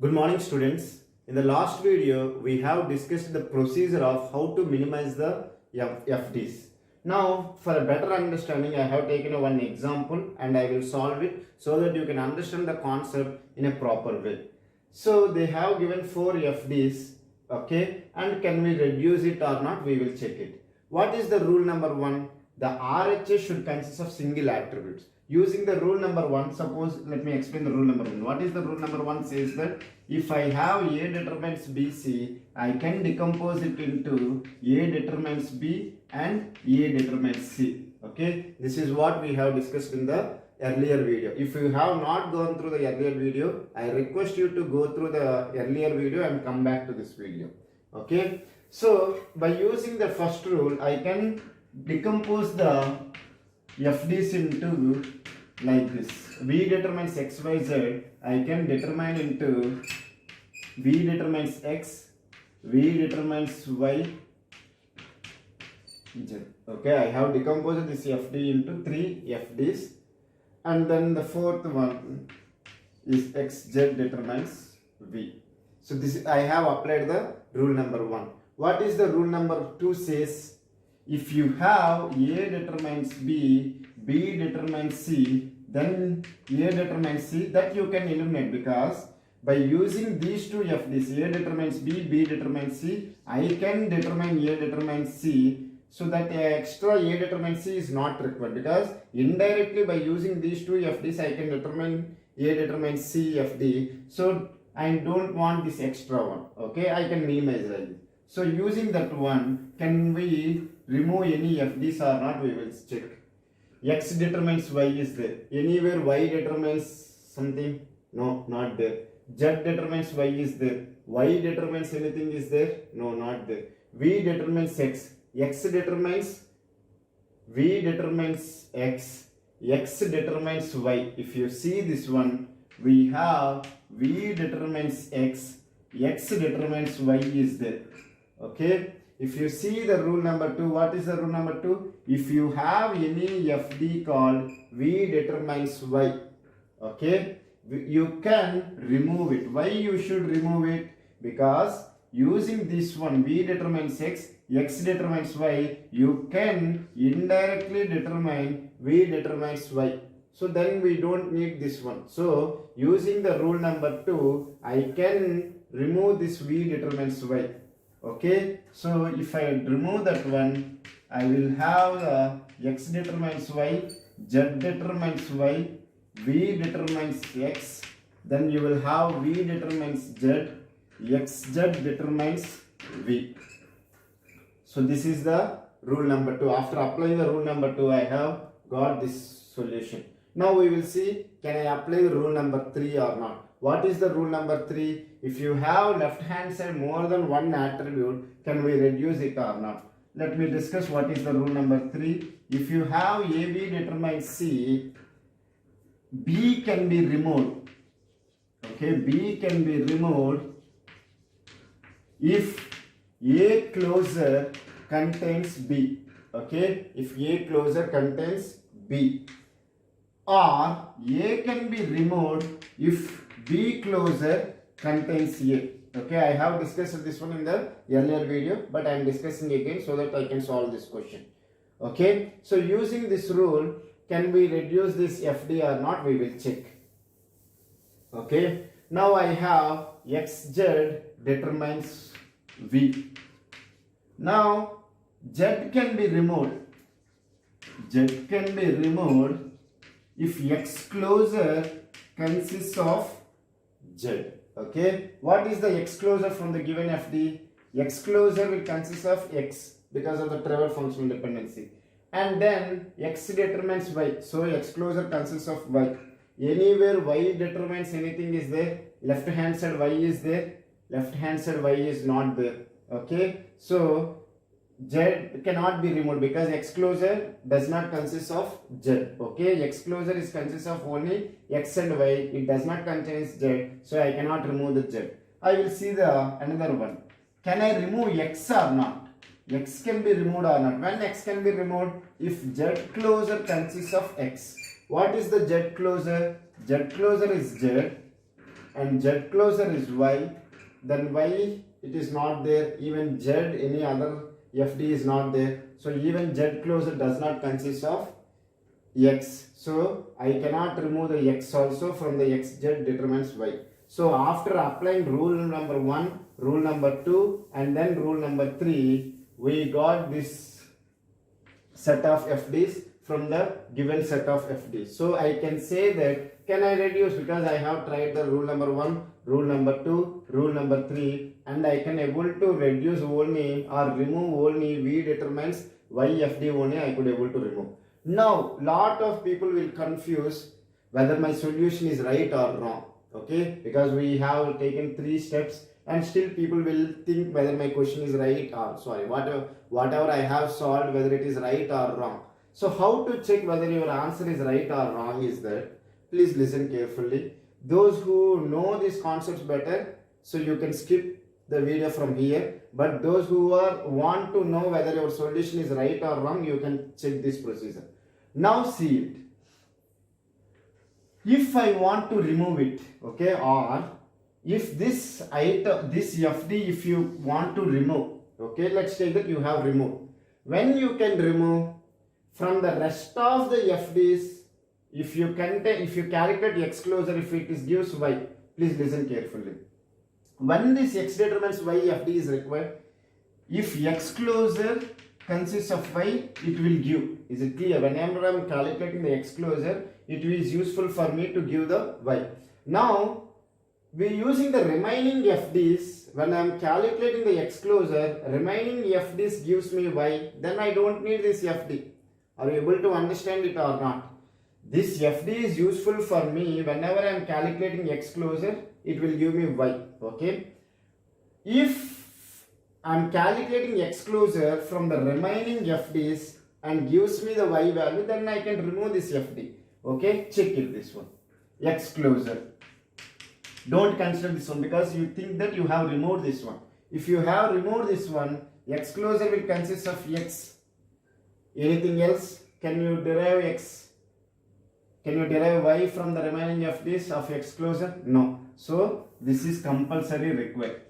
Good morning, students. In the last video, we have discussed the procedure of how to minimize the FDs. Now, for a better understanding, I have taken one example and I will solve it so that you can understand the concept in a proper way. So, they have given 4 FDs, okay, and can we reduce it or not? We will check it. What is the rule number 1? The RHS should consist of single attributes. Using the rule number 1, suppose, let me explain the rule number 1. What is the rule number 1? Says that if I have A determines BC, I can decompose it into A determines B and A determines C. Okay, this is what we have discussed in the earlier video. If you have not gone through the earlier video, I request you to go through the earlier video and come back to this video. Okay, so by using the first rule, I can decompose the FDs into like this. V determines x, y, z. I can determine into V determines x, V determines y, z. Okay, I have decomposed this FD into 3 FDs, and then the fourth one is x, z determines V. So this I have applied the rule number 1. What is the rule number 2 says? If you have A determines B, B determines C, then A determines C, that you can eliminate, because by using these two FDs, A determines B, B determines C, I can determine A determines C, so that extra A determines C is not required, because indirectly by using these two FDs, I can determine A determines C FD, so I don't want this extra one, okay, I can minimize it. So using that one, can we remove any FDs or not? We will check. X determines Y is there. Anywhere Y determines something? No, not there. Z determines Y is there. Y determines anything is there? No, not there. V determines X. X determines V determines X. X determines Y. If you see this one, we have V determines X. X determines Y is there. Okay, if you see the rule number 2, what is the rule number 2? If you have any FD called V determines Y, okay, you can remove it. Why you should remove it? Because using this one, V determines X, X determines Y, you can indirectly determine V determines Y. So then we don't need this one. So using the rule number 2, I can remove this V determines Y. Okay, so if I remove that one, I will have X determines Y, Z determines Y, V determines X, then you will have V determines Z, XZ determines V. So this is the rule number 2. After applying the rule number 2, I have got this solution. Now we will see, can I apply the rule number 3 or not? What is the rule number 3? If you have left hand side more than one attribute, can we reduce it or not? Let me discuss what is the rule number 3. If you have AB determines C, B can be removed. Okay, B can be removed if A closure contains B. Okay, if A closure contains B. Or A can be removed if B closure contains A. Okay, I have discussed this one in the earlier video, but I am discussing again so that I can solve this question. Okay, so using this rule, can we reduce this FD or not? We will check. Okay, now I have XZ determines V. Now Z can be removed. Z can be removed if X closure consists of Z. Okay, what is the X closure from the given FD? X closure will consist of X because of the Trevor functional dependency, and then X determines Y, so X closure consists of Y. Anywhere Y determines anything is there, left hand side Y is there, left hand side Y is not there. Okay, so Z cannot be removed because X closure does not consist of Z. Okay, X closure is consists of only X and Y. It does not contain Z, so I cannot remove the Z. I will see the another one. Can I remove X or not? X can be removed or not? When X can be removed? If Z closure consists of X. What is the Z closure? Z closure is Z and z closer is y, then y it is not there, even z any other fd is not there, so even z closer does not consist of x, so I cannot remove the x also from the xz determines y. So after applying rule number 1, rule number 2 and then rule number 3, we got this set of fd's from the given set of fd's. So I can say that can I reduce, because I have tried the rule number 1, rule number 2, rule number 3, and I can able to reduce only or remove only v determines y fd only I could able to remove. Now lot of people will confuse whether my solution is right or wrong, okay, because we have taken 3 steps and still people will think whether my question is right or sorry, whatever I have solved, whether it is right or wrong. So how to check whether your answer is right or wrong is that, please listen carefully. Those who know these concepts better, so you can skip the video from here, but those who want to know whether your solution is right or wrong, you can check this procedure. Now see it. If I want to remove it, okay, or if this item, this fd, if you want to remove, okay, let's take that you have removed. When you can remove from the rest of the fd's, if you calculate x closer, if it is gives y, please listen carefully. When this x determines y fd is required, if x closer consists of y, it will give. Is it clear? Whenever I am calculating the x closer, it is useful for me to give the y. Now we are using the remaining fd's. When I am calculating the x closer, remaining fd's gives me y, then I don't need this fd. Are you able to understand it or not? This fd is useful for me whenever I am calculating x closer, it will give me y, okay. If I am calculating x closer from the remaining fd's and gives me the y value, then I can remove this fd, okay. Check it, this one, x closer. Don't consider this one because you think that you have removed this one. If you have removed this one, x closer will consist of x. Anything else? Can you derive x? Can you derive y from the remaining fd's of x closer? No. So this is compulsory required.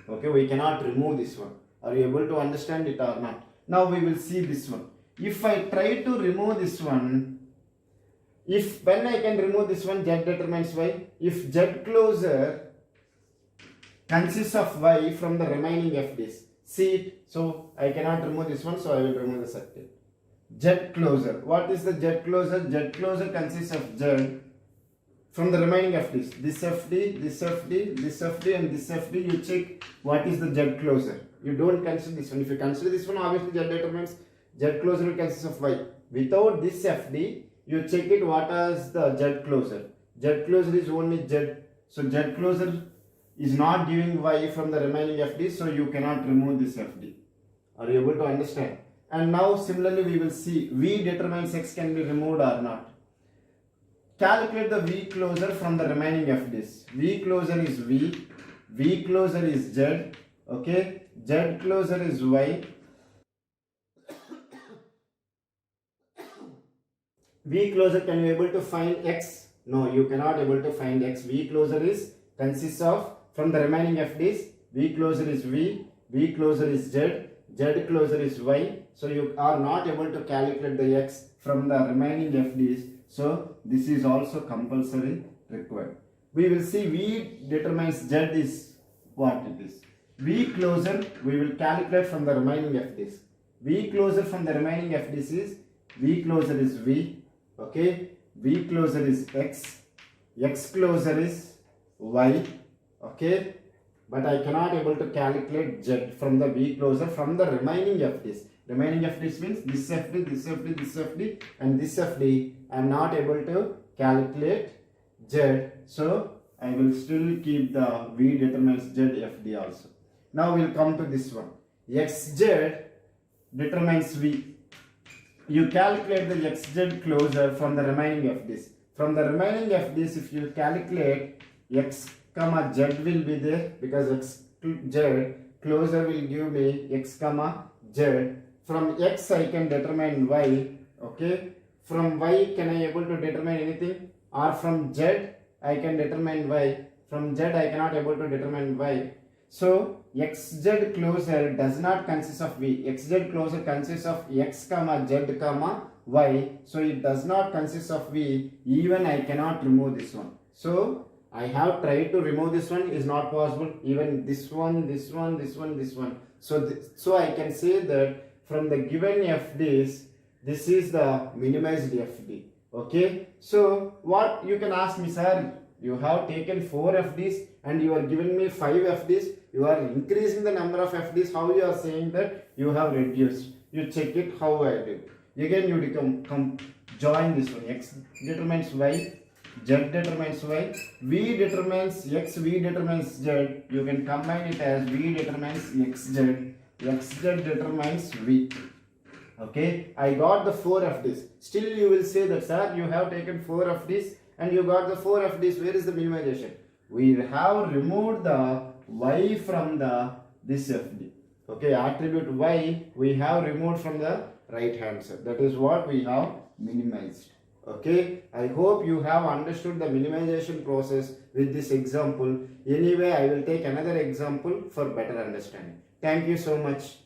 Okay, we cannot remove this one. Are you able to understand it or not? Now we will see this one. If I try to remove this one, when I can remove this one, z determines y. If z closer consists of y from the remaining fd's, see it. So I cannot remove this one, so I will remove the circle. Z closer. What is the z closer? Z closer consists of z from the remaining fd's. This fd, this fd, this fd and this fd. You check what is the z closer. You don't consider this one. If you consider this one, obviously z determines z closer will consist of y. Without this fd, you check it what is the z closer. Z closer is only z. So z closer is not giving y from the remaining fd, so you cannot remove this fd. Are you able to understand? And now similarly we will see v determines x can be removed or not. Calculate the v closer from the remaining fd's. V closer is v closer is z, okay, z closer is y, v closer, can you able to find x? No, you cannot able to find x. V closer is consists of from the remaining fd's. V closer is v closer is z, z closer is y. So you are not able to calculate the x from the remaining fd's. So this is also compulsory required. We will see v determines z is what it is. V closer we will calculate from the remaining fd's. V closer from the remaining fd's is v closer is v, okay, v closer is x, x closer is y, okay, but I cannot able to calculate z from the v closer from the remaining fd's. Remaining fd's means this fd, this fd, this fd and this fd. I am not able to calculate z, so I will still keep the v determines z fd also. Now we will come to this one. Xz determines v. You calculate the xz closer from the remaining fd's. From the remaining fd's, if you calculate x comma z will be there because xz closer will give me x comma z. From x I can determine y, okay. From y can I able to determine anything, or from z I can determine y. from z I cannot able to determine y. So xz closure does not consist of v. Xz closure consists of x comma z comma y. So it does not consist of v. Even I cannot remove this one. So I have tried to remove this one, is not possible. Even this one, this one, this one, this one. So I can say that from the given FDs, this is the minimized FD. Okay. So what you can ask me, sir? You have taken 4 FDs and you are giving me 5 FDs. You are increasing the number of FDs. How you are saying that you have reduced? You check it how I do. Again you join this one. X determines y, z determines y, v determines x, v determines z. You can combine it as v determines xz, xz determines v. Okay, I got the 4 FDs. Still you will say that, sir, you have taken 4 FDs and you got the 4 FDs. Where is the minimization? We have removed the y from this FD. Okay, attribute y we have removed from the right hand side. That is what we have minimized. Okay, I hope you have understood the minimization process with this example. Anyway, I will take another example for better understanding. Thank you so much.